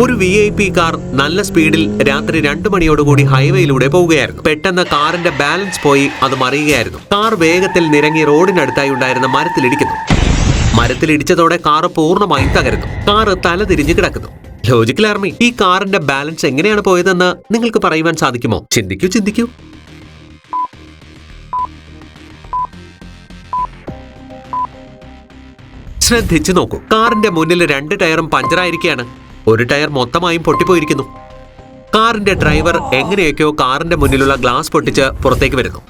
ഒരു VIP car നല്ല സ്പീഡിൽ രാത്രി 2 മണിയോടുകൂടി ഹൈവേയിലൂടെ പോവുകയായിരുന്നു. പെട്ടെന്ന് കാറിന്റെ ബാലൻസ് പോയി അത് മറിയുകയായിരുന്നു. കാർ വേഗത്തിൽ നിരങ്ങി റോഡിനടുത്തായി ഉണ്ടായിരുന്ന മരത്തിലിടിക്കുന്നു. മരത്തിലിടിച്ചതോടെ കാർ പൂർണ്ണമായും തകരുന്നു. കാർ തല തിരിഞ്ഞു കിടക്കുന്നു. ലോജിക്കൽ ആർമി, ഈ കാറിന്റെ ബാലൻസ് എങ്ങനെയാണ് പോയതെന്ന് നിങ്ങൾക്ക് പറയുവാൻ സാധിക്കുമോ? ചിന്തിക്കൂ. ശ്രദ്ധിച്ചു നോക്കൂ. കാറിന്റെ മുന്നിൽ 2 ടയറും പഞ്ചറായിരിക്കുകയാണ്. ഒരു ടയർ മൊത്തമായും പൊട്ടിപ്പോയിരിക്കുന്നു. കാറിന്റെ ഡ്രൈവർ എങ്ങനെയൊക്കെയോ കാറിന്റെ മുന്നിലുള്ള ഗ്ലാസ് പൊട്ടിച്ച് പുറത്തേക്ക് വരുന്നു.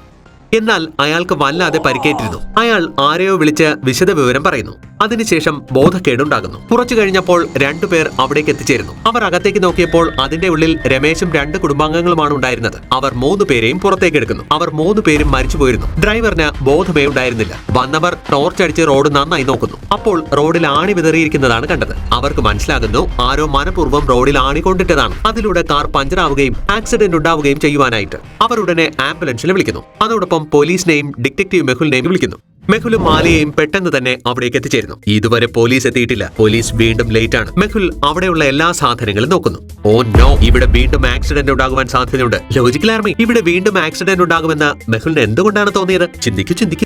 എന്നാൽ അയാൾക്ക് വല്ലാതെ പരിക്കേറ്റിരുന്നു. അയാൾ ആരെയോ വിളിച്ച് വിശദ വിവരം പറയുന്നു. അതിനുശേഷം ബോധക്കേടുണ്ടാകുന്നു. കുറച്ചു കഴിഞ്ഞപ്പോൾ 2 പേർ അവിടേക്ക് എത്തിച്ചേരുന്നു. അവർ അകത്തേക്ക് നോക്കിയപ്പോൾ അതിന്റെ ഉള്ളിൽ രമേശും 2 കുടുംബാംഗങ്ങളുമാണ് ഉണ്ടായിരുന്നത്. അവർ 3 പേരെയും പുറത്തേക്ക് എടുക്കുന്നു. അവർ 3 പേരും മരിച്ചുപോയിരുന്നു. ഡ്രൈവറിന് ബോധമേ ഉണ്ടായിരുന്നില്ല. വന്നവർ ടോർച്ച് അടിച്ച് റോഡ് നന്നായി നോക്കുന്നു. അപ്പോൾ റോഡിൽ ആണി വിതറിയിരിക്കുന്നതാണ് കണ്ടത്. അവർക്ക് മനസ്സിലാകുന്നു ആരോ മനഃപൂർവ്വം റോഡിൽ ആണി കൊണ്ടിട്ടതാണ്. അതിലൂടെ കാർ പഞ്ചറാവുകയും ആക്സിഡന്റ് ഉണ്ടാവുകയും ചെയ്യുവാനായിട്ട്. അവർ ഉടനെ ആംബുലൻസിനെ വിളിക്കുന്നു. അതോടൊപ്പം പോലീസിനെയും ഡിറ്റക്റ്റീവ് മെഹുലിനെയും വിളിക്കുന്നു. മെഹുലും മാലിയയും പെട്ടെന്ന് തന്നെ അവിടേക്ക് എത്തിച്ചേരുന്നു. ഇതുവരെ പോലീസ് എത്തിയിട്ടില്ല. പോലീസ് വീണ്ടും ലേറ്റ് ആണ്. മെഹുൽ അവിടെയുള്ള എല്ലാ സാധനങ്ങളും നോക്കുന്നു. ഓ നോ, ഇവിടെ വീണ്ടും ആക്സിഡന്റ് ഉണ്ടാകുവാൻ സാധ്യതയുണ്ട്. ലോജിക്കൽ ആർമി, ഇവിടെ വീണ്ടും ആക്സിഡന്റ് ഉണ്ടാകുമെന്ന് മെഹുലിന് എന്തുകൊണ്ടാണ് തോന്നിയത്? ചിന്തിക്കൂ.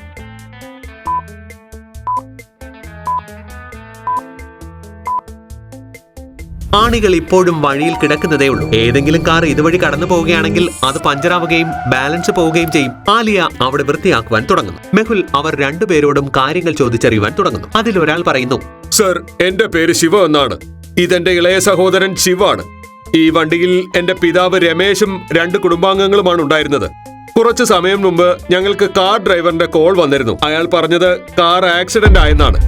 ആണികൾ ഇപ്പോഴും വഴിയിൽ കിടക്കുന്നതേ ഉള്ളൂ. ഏതെങ്കിലും കാർ ഇതുവഴി കടന്നു പോവുകയാണെങ്കിൽ അത് പഞ്ചറാവുകയും ബാലൻസ് പോവുകയും ചെയ്യും. ആലിയ അവിടെ വൃത്തിയാക്കുവാൻ തുടങ്ങുന്നു. മെഹുൽ അവർ 2 പേരോടും കാര്യങ്ങൾ ചോദിച്ചറിയുവാൻ തുടങ്ങുന്നു. അതിലൊരാൾ പറയുന്നു, സർ, എന്റെ പേര് ശിവ എന്നാണ്. ഇതെന്റെ ഇളയ സഹോദരൻ ശിവാണ്. ഈ വണ്ടിയിൽ എന്റെ പിതാവ് രമേശും 2 കുടുംബാംഗങ്ങളുമാണ് ഉണ്ടായിരുന്നത്. കുറച്ചു സമയം മുമ്പ് ഞങ്ങൾക്ക് കാർ ഡ്രൈവറിന്റെ കോൾ വന്നിരുന്നു. അയാൾ പറഞ്ഞത് കാർ ആക്സിഡന്റ് ആയെന്നാണ്.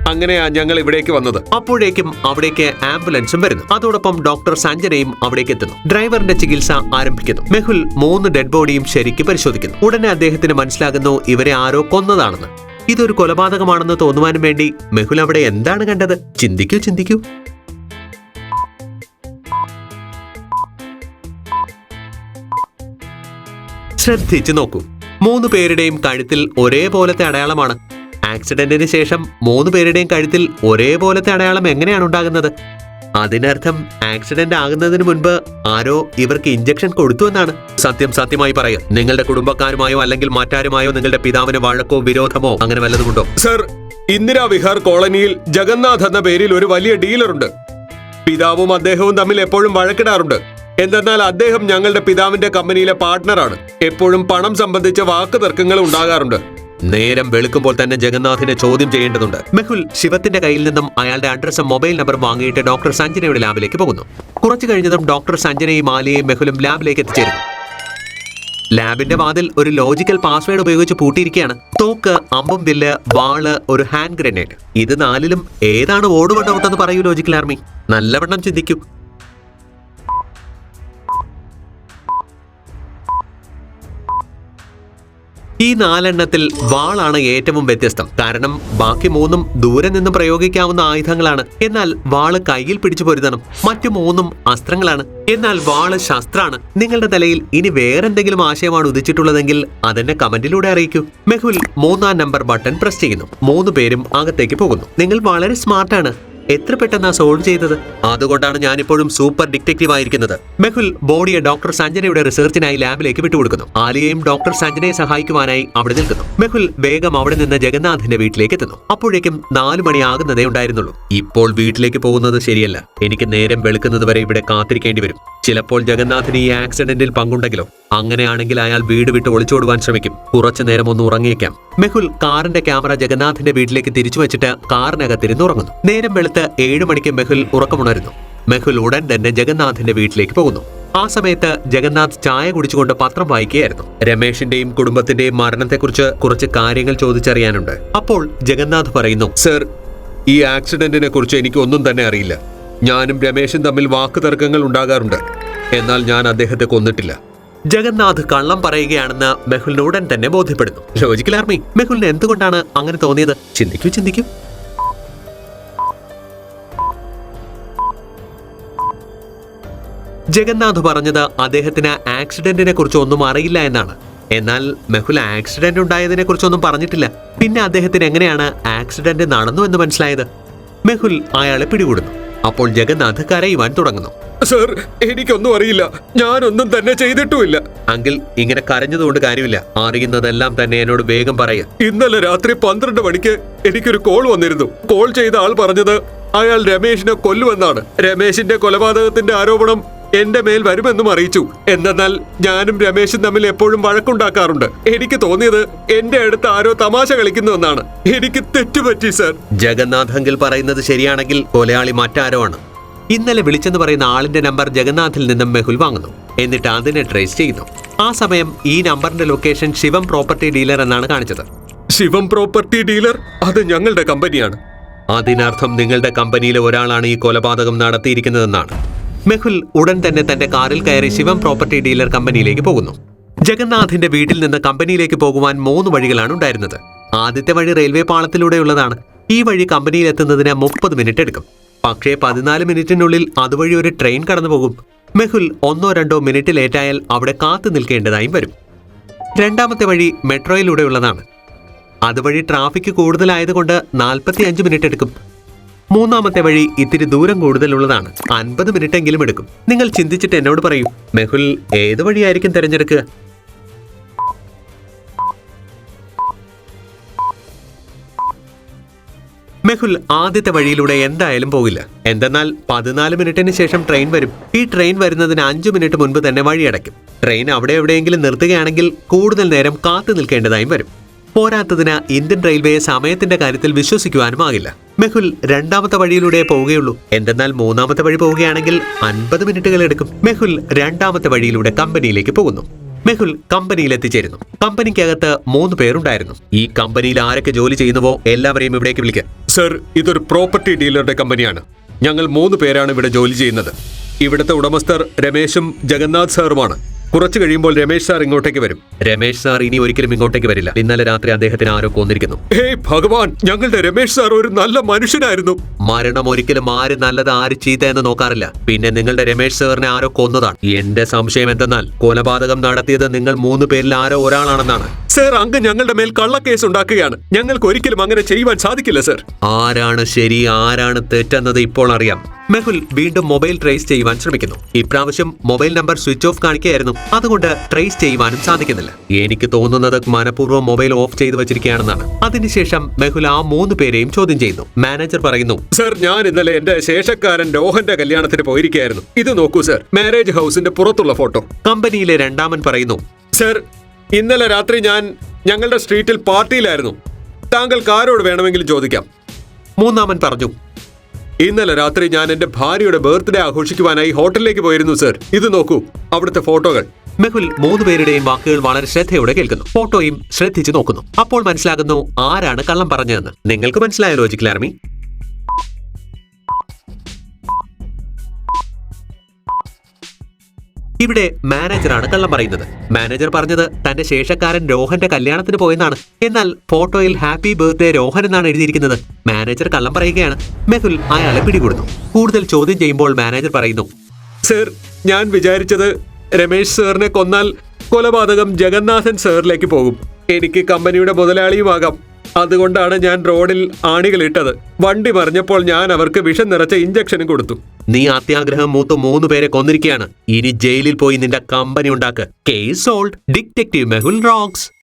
അങ്ങനെയാ ഞങ്ങൾ ഇവിടേക്ക് വന്നത്. അപ്പോഴേക്കും അവിടേക്ക് ആംബുലൻസും വരുന്നു. അതോടൊപ്പം ഡോക്ടർ സഞ്ജനയും അവിടേക്ക് എത്തുന്നു. ഡ്രൈവറിന്റെ ചികിത്സ ആരംഭിക്കുന്നു. മെഹുൽ 3 ഡെഡ് ബോഡിയും ശരിക്കും പരിശോധിക്കുന്നു. ഉടനെ അദ്ദേഹത്തിന് മനസ്സിലാകുന്നു ഇവരെ ആരോ കൊന്നതാണെന്ന്. ഇതൊരു കൊലപാതകമാണെന്ന് തോന്നുവാനും വേണ്ടി മെഹുൽ അവിടെ എന്താണ് കണ്ടത്? ചിന്തിക്കൂ. ശ്രദ്ധിച്ചു നോക്കൂ. 3 പേരുടെയും കഴുത്തിൽ ഒരേപോലത്തെ അടയാളമാണ്. ആക്സിഡന്റിന് ശേഷം 3 പേരുടെയും കഴുത്തിൽ ഒരേപോലത്തെ അടയാളം എങ്ങനെയാണ് ഉണ്ടാകുന്നത്? അതിനർത്ഥം ആക്സിഡന്റ് ആകുന്നതിന് മുൻപ് ആരോ ഇവർക്ക് ഇഞ്ചക്ഷൻ കൊടുത്തു എന്നാണ്. സത്യമായി പറയുക, നിങ്ങളുടെ കുടുംബക്കാരുമായോ അല്ലെങ്കിൽ മറ്റാരുമായോ നിങ്ങളുടെ പിതാവിന് വഴക്കോ വിരോധമോ അങ്ങനെ വല്ലതുമുണ്ടോ? സർ, ഇന്ദിരാ വിഹാർ കോളനിയിൽ ജഗന്നാഥ് എന്ന പേരിൽ ഒരു വലിയ ഡീലറുണ്ട്. പിതാവും അദ്ദേഹവും തമ്മിൽ എപ്പോഴും വഴക്കിടാറുണ്ട്. എന്തെന്നാൽ അദ്ദേഹം ഞങ്ങളുടെ പിതാവിന്റെ കമ്പനിയിലെ പാർട്ട്ണറാണ്. എപ്പോഴും പണം സംബന്ധിച്ച വാക്ക് തർക്കങ്ങൾ ഉണ്ടാകാറുണ്ട്. നേരം വെളുക്കുമ്പോൾ തന്നെ ജഗന്നാഥിനെ ചോദ്യം ചെയ്യേണ്ടതുണ്ട്. മെഹുൽ ശിവത്തിന്റെ കയ്യിൽ നിന്നും അയാളുടെ അഡ്രസ്സും മൊബൈൽ നമ്പറും വാങ്ങിയിട്ട് ഡോക്ടർ സഞ്ജനയുടെ ലാബിലേക്ക് പോകുന്നു. കുറച്ചു കഴിഞ്ഞതും ഡോക്ടർ സഞ്ജനയും ആലിയയും മെഹുലും ലാബിലേക്ക് എത്തിച്ചേരുന്നു. ലാബിന്റെ വാതിൽ ഒരു ലോജിക്കൽ പാസ്വേഡ് ഉപയോഗിച്ച് പൂട്ടിയിരിക്കുകയാണ്. തോക്ക്, അമ്പും വില്ല്, വാള്, ഒരു ഹാൻഡ് ഗ്രനേഡ്. ഇത് 4ലും ഏതാണ് ഓടുവണ്ട ഔട്ടെന്ന് പറയൂ ലോജിക്കൽ ആർമി. നല്ലവണ്ണം ചിന്തിക്കൂ. ഈ 4 എണ്ണത്തിൽ വാളാണ് ഏറ്റവും വ്യത്യസ്തം. കാരണം ബാക്കി 3ഉം ദൂരെ നിന്ന് പ്രയോഗിക്കാവുന്ന ആയുധങ്ങളാണ്. എന്നാൽ വാള് കയ്യിൽ പിടിച്ചു പൊരുതണം. മറ്റു 3ഉം അസ്ത്രങ്ങളാണ്. എന്നാൽ വാള് ശസ്ത്രാണ്. നിങ്ങളുടെ തലയിൽ ഇനി വേറെന്തെങ്കിലും ആശയമാണ് ഉദിച്ചിട്ടുള്ളതെങ്കിൽ അതെന്നെ കമന്റിലൂടെ അറിയിക്കൂ. മെഹുൽ 3ആം നമ്പർ ബട്ടൺ പ്രസ് ചെയ്യുന്നു. 3 പേരും അകത്തേക്ക് പോകുന്നു. നിങ്ങൾ വളരെ സ്മാർട്ടാണ്. എത്ര പെട്ടെന്നാ സോൾവ് ചെയ്തത്? അതുകൊണ്ടാണ് ഞാനിപ്പോഴും സൂപ്പർ ഡിറ്റക്റ്റീവ് ആയിരിക്കുന്നത്. മെഹുൽ ബോഡിയെ ഡോക്ടർ സഞ്ജനയുടെ റിസർച്ചിനായി ലാബിലേക്ക് വിട്ടുകൊടുക്കുന്നു. ആലിയയും ഡോക്ടർ സഞ്ജനയെ സഹായിക്കുവാനായി അവിടെ നിൽക്കുന്നു. മെഹുൽ വേഗം അവിടെ നിന്ന് ജഗന്നാഥിന്റെ വീട്ടിലേക്ക് എത്തുന്നു. അപ്പോഴേക്കും 4 മണി ആകുന്നതേ ഉണ്ടായിരുന്നുള്ളൂ. ഇപ്പോൾ വീട്ടിലേക്ക് പോകുന്നത് ശരിയല്ല. എനിക്ക് നേരം വെളുക്കുന്നത് വരെ ഇവിടെ കാത്തിരിക്കേണ്ടി വരും. ചിലപ്പോൾ ജഗന്നാഥിന് ഈ ആക്സിഡന്റിൽ പങ്കുണ്ടെങ്കിലോ? അങ്ങനെയാണെങ്കിൽ അയാൾ വീട് വിട്ട് ഒളിച്ചോടുവാൻ ശ്രമിക്കും. കുറച്ചു നേരം ഒന്ന് ഉറങ്ങിയേക്കാം. മെഹുൽ കാറിന്റെ ക്യാമറ ജഗന്നാഥിന്റെ വീട്ടിലേക്ക് തിരിച്ചു വെച്ചിട്ട് കാറിനകത്തിരുന്ന് ഉറങ്ങുന്നു. നേരം വെളുത്ത് 7 മണിക്ക് മെഹുൽ ഉറക്കമുണരുന്നു. മെഹുൽ ഉടൻ തന്നെ ജഗന്നാഥിന്റെ വീട്ടിലേക്ക് പോകുന്നു. ആ സമയത്ത് ജഗന്നാഥ് ചായ കുടിച്ചുകൊണ്ട് പത്രം വായിക്കുകയായിരുന്നു. രമേഷിന്റെയും കുടുംബത്തിന്റെയും മരണത്തെക്കുറിച്ച് കുറച്ച് കാര്യങ്ങൾ ചോദിച്ചറിയാനുണ്ട്. അപ്പോൾ ജഗന്നാഥ് പറയുന്നു, സർ, ഈ ആക്സിഡന്റിനെ കുറിച്ച് എനിക്ക് ഒന്നും തന്നെ അറിയില്ല. ഞാനും രമേശും തമ്മിൽ വാക്ക് തർക്കങ്ങൾ ഉണ്ടാകാറുണ്ട്. എന്നാൽ ഞാൻ അദ്ദേഹത്തെ കൊന്നിട്ടില്ല. ജഗന്നാഥ് കള്ളം പറയുകയാണെന്ന് മെഹുലിന് ഉടൻ തന്നെ ബോധ്യപ്പെടുന്നു. ലോജിക്കൽ ആർമി, മെഹുലിന് എന്തുകൊണ്ടാണ് അങ്ങനെ തോന്നിയത്? ചിന്തിക്കൂ. ജഗന്നാഥ് പറഞ്ഞത് അദ്ദേഹത്തിന് ആക്സിഡന്റിനെ കുറിച്ച് ഒന്നും അറിയില്ല എന്നാണ്. എന്നാൽ മെഹുൽ ആക്സിഡന്റ് ഉണ്ടായതിനെ കുറിച്ചൊന്നും പറഞ്ഞിട്ടില്ല. പിന്നെ അദ്ദേഹത്തിന് എങ്ങനെയാണ് ആക്സിഡന്റ് നടന്നു എന്ന് മനസ്സിലായത്? മെഹുൽ അയാളെ പിടികൂടുന്നു. അപ്പോൾ ജഗന്നാഥ് കരയുവാൻ തുടങ്ങുന്നു. സർ, എനിക്കൊന്നും അറിയില്ല. ഞാനൊന്നും തന്നെ ചെയ്തിട്ടുമില്ല. അങ്കിൾ, ഇങ്ങനെ കരഞ്ഞതുകൊണ്ട് കാര്യമില്ല. അറിയുന്നതെല്ലാം തന്നെ എന്നോട് വേഗം പറയുക. ഇന്നലെ രാത്രി 12 മണിക്ക് എനിക്കൊരു കോൾ വന്നിരുന്നു. കോൾ ചെയ്ത ആൾ പറഞ്ഞത് അയാൾ രമേശിനെ കൊല്ലുമെന്നാണ്. രമേശിന്റെ കൊലപാതകത്തിന്റെ ആരോപണം എന്റെ മേൽ വരുമെന്നും അറിയിച്ചു. എന്നാൽ ഞാനും രമേശും തമ്മിൽ എപ്പോഴും വഴക്കുണ്ടാക്കാറുണ്ട്. എനിക്ക് തോന്നിയത് എന്റെ അടുത്ത് ആരോ തമാശ കളിക്കുന്നുവെന്നാണ്. എനിക്ക് തെറ്റുപറ്റി സർ. ജഗന്നാഥ് അങ്കിൾ പറയുന്നത് ശരിയാണെങ്കിൽ കൊലയാളി മറ്റാരോ ആണ്. ഇന്നലെ വിളിച്ചെന്ന് പറയുന്ന ആളിന്റെ നമ്പർ ജഗന്നാഥിൽ നിന്നും മെഹുൽ വാങ്ങുന്നു. എന്നിട്ട് അതിനെ ട്രേസ് ചെയ്യുന്നു. ആ സമയം ഈ നമ്പറിന്റെ ലൊക്കേഷൻ ശിവം പ്രോപ്പർട്ടി ഡീലർ എന്നാണ് കാണിച്ചത്. ശിവം പ്രോപ്പർട്ടി ഡീലർ? അത് ഞങ്ങളുടെ കമ്പനിയാണ്. അതിനർത്ഥം നിങ്ങളുടെ കമ്പനിയിലെ ഒരാളാണ് ഈ കൊലപാതകം നടത്തിയിരിക്കുന്നതെന്നാണ്. മെഹുൽ ഉടൻ തന്നെ തന്റെ കാറിൽ കയറി ശിവം പ്രോപ്പർട്ടി ഡീലർ കമ്പനിയിലേക്ക് പോകുന്നു. ജഗന്നാഥിന്റെ വീട്ടിൽ നിന്ന് കമ്പനിയിലേക്ക് പോകുവാൻ 3 വഴികളാണ് ഉണ്ടായിരുന്നത്. ആദ്യത്തെ വഴി റെയിൽവേ പാളത്തിലൂടെയുള്ളതാണ്. ഈ വഴി കമ്പനിയിൽ എത്തുന്നതിന് 30 മിനിറ്റ് എടുക്കും. പക്ഷേ 14 മിനിറ്റിനുള്ളിൽ അതുവഴി ഒരു ട്രെയിൻ കടന്നു പോകും. മെഹുൽ 1-2 മിനിറ്റ് ലേറ്റായാൽ അവിടെ കാത്തു നിൽക്കേണ്ടതായും വരും. രണ്ടാമത്തെ വഴി മെട്രോയിലൂടെയുള്ളതാണ്. അതുവഴി ട്രാഫിക് കൂടുതലായതുകൊണ്ട് 45 മിനിറ്റ് എടുക്കും. മൂന്നാമത്തെ വഴി ഇത്തിരി ദൂരം കൂടുതലുള്ളതാണ്. 50 മിനിറ്റ് എങ്കിലും എടുക്കും. നിങ്ങൾ ചിന്തിച്ചിട്ട് എന്നോട് പറയൂ, മെഹുൽ ഏത് വഴിയായിരിക്കും തിരഞ്ഞെടുക്കുക? മെഹുൽ ആദ്യത്തെ വഴിയിലൂടെ എന്തായാലും പോകില്ല. എന്തെന്നാൽ 14 മിനിറ്റിന് ശേഷം ട്രെയിൻ വരും. ഈ ട്രെയിൻ വരുന്നതിന് 5 മിനിറ്റ് മുൻപ് തന്നെ വഴിയടയ്ക്കും. ട്രെയിൻ അവിടെ എവിടെയെങ്കിലും നിർത്തുകയാണെങ്കിൽ കൂടുതൽ നേരം കാത്തു നിൽക്കേണ്ടതായും വരും. പോരാത്തതിന് ഇന്ത്യൻ റെയിൽവേയെ സമയത്തിന്റെ കാര്യത്തിൽ വിശ്വസിക്കുവാനും ആകില്ല. മെഹുൽ രണ്ടാമത്തെ വഴിയിലൂടെ പോവുകയുള്ളൂ. എന്തെന്നാൽ മൂന്നാമത്തെ വഴി പോവുകയാണെങ്കിൽ 50 മിനിറ്റുകൾ എടുക്കും. മെഹുൽ രണ്ടാമത്തെ വഴിയിലൂടെ കമ്പനിയിലേക്ക് പോകുന്നു. മെഹുൽ കമ്പനിയിൽ എത്തിച്ചേരുന്നു. കമ്പനിക്കകത്ത് 3 പേരുണ്ടായിരുന്നു. ഈ കമ്പനിയിൽ ആരൊക്കെ ജോലി ചെയ്യുന്നുവോ എല്ലാവരെയും ഇവിടേക്ക് വിളിക്കുക. സർ, ഇതൊരു പ്രോപ്പർട്ടി ഡീലറുടെ കമ്പനിയാണ്. ഞങ്ങൾ 3 പേരാണ് ഇവിടെ ജോലി ചെയ്യുന്നത്. ഇവിടുത്തെ ഉടമസ്ഥർ രമേശും ജഗന്നാഥ് സാറുമാണ്. കുറച്ചു കഴിയുമ്പോൾ രമേശ് സാർ ഇങ്ങോട്ടേക്ക് വരും. രമേശ് സാർ ഇനി ഒരിക്കലും ഇങ്ങോട്ടേക്ക് വരില്ല. ഇന്നലെ രാത്രി അദ്ദേഹത്തിന് ആരോ കൊന്നിരിക്കുന്നു. ഹേയ് ഭഗവാൻ, ഞങ്ങളുടെ രമേശ് സാർ ഒരു നല്ല മനുഷ്യനായിരുന്നു. മരണം ഒരിക്കലും ആര് നല്ലത് ആര് ചീത്ത എന്ന് നോക്കാറില്ല. പിന്നെ നിങ്ങളുടെ രമേശ് സാറിനെ ആരോ കൊന്നതാണ്. എന്റെ സംശയം എന്തെന്നാൽ കൊലപാതകം നടത്തിയത് നിങ്ങൾ 3 പേരിൽ ആരോ ഒരാളാണെന്നാണ്. സർ, അങ്ങ് ഞങ്ങളുടെ മേൽ കള്ളക്കേസ് ഉണ്ടാക്കുകയാണ്. ഞങ്ങൾക്ക് ഒരിക്കലും അങ്ങനെ ചെയ്യുവാൻ സാധിക്കില്ല സർ. ആരാണ് ശരി ആരാണ് തെറ്റെന്നത് ഇപ്പോൾ അറിയാം. മെഹുൽ വീണ്ടും മൊബൈൽ ട്രേസ് ചെയ്യുവാൻ ശ്രമിക്കുന്നു. ഇപ്രാവശ്യം മൊബൈൽ നമ്പർ സ്വിച്ച് ഓഫ് കാണിക്കുകയായിരുന്നു. അതുകൊണ്ട് ട്രേസ് ചെയ്യുവാനും സാധിക്കുന്നില്ല. എനിക്ക് തോന്നുന്നത് മനഃപൂർവ്വം മൊബൈൽ ഓഫ് ചെയ്തു വെച്ചിരിക്കുകയാണെന്നാണ്. അതിനുശേഷം മെഹുൽ ആ 3 പേരെയും ചോദ്യം ചെയ്യുന്നു. മാനേജർ പറയുന്നു, സർ, ഞാൻ ഇന്നലെ എന്റെ ശേഷക്കാരൻ രോഹന്റെ കല്യാണത്തിന് പോയിരിക്കുകയായിരുന്നു. ഇത് നോക്കൂ സർ, മാരേജ് ഹൗസിന്റെ പുറത്തുള്ള ഫോട്ടോ. കമ്പനിയിലെ രണ്ടാമൻ പറയുന്നു, സർ, ഇന്നലെ രാത്രി ഞാൻ ഞങ്ങളുടെ സ്ട്രീറ്റിൽ പാർട്ടിയിലായിരുന്നു. താങ്കൾക്ക് ആരോട് വേണമെങ്കിലും ചോദിക്കാം. മൂന്നാമൻ പറഞ്ഞു, ഇന്നലെ രാത്രി ഞാൻ എന്റെ ഭാര്യയുടെ ബർത്ത്ഡേ ആഘോഷിക്കുവാനായി ഹോട്ടലിലേക്ക് പോയിരുന്നു സർ. ഇത് നോക്കൂ, അവിടുത്തെ ഫോട്ടോകൾ. മെഹുൽ 3 പേരുടെയും വാക്കുകൾ വളരെ ശ്രദ്ധയോടെ കേൾക്കുന്നു. ഫോട്ടോയും ശ്രദ്ധിച്ചു നോക്കുന്നു. അപ്പോൾ മനസ്സിലാകുന്നു ആരാണ് കള്ളം പറഞ്ഞതെന്ന്. നിങ്ങൾക്ക് മനസ്സിലായ ലോജിക്കൽ ആർമി? ഇവിടെ മാനേജറാണ് കള്ളം പറയുന്നത്. മാനേജർ പറഞ്ഞത് തന്റെ ശേഷക്കാരൻ രോഹന്റെ കല്യാണത്തിന് പോയെന്നാണ്. എന്നാൽ ഫോട്ടോയിൽ ഹാപ്പി ബർത്ത്ഡേ രോഹൻ എന്നാണ് എഴുതിയിരിക്കുന്നത്. മാനേജർ കള്ളം പറയുകയാണ്. മെഹുൽ അയാളെ പിടികൂടുന്നു. കൂടുതൽ ചോദ്യം ചെയ്യുമ്പോൾ മാനേജർ പറയുന്നു, സർ, ഞാൻ വിചാരിച്ചത് രമേശ് സാറിനെ കൊന്നാൽ കൊലപാതകം ജഗന്നാഥൻ സാറിലേക്ക് പോകും. എനിക്ക് കമ്പനിയുടെ മുതലാളിയുമാകാം. അതുകൊണ്ടാണ് ഞാൻ റോഡിൽ ആണികളിട്ടത്. വണ്ടി മറിഞ്ഞപ്പോൾ ഞാൻ അവർക്ക് വിഷം നിറച്ച ഇഞ്ചക്ഷനും കൊടുത്തു. നീ അത്യാഗ്രഹം മൂത്ത് 3 പേരെ കൊന്നിരിക്കുകയാണ്. ഇനി ജയിലിൽ പോയി നിന്റെ കമ്പനി ഉണ്ടാക്ക്. Case solved. Detective Mehul rocks.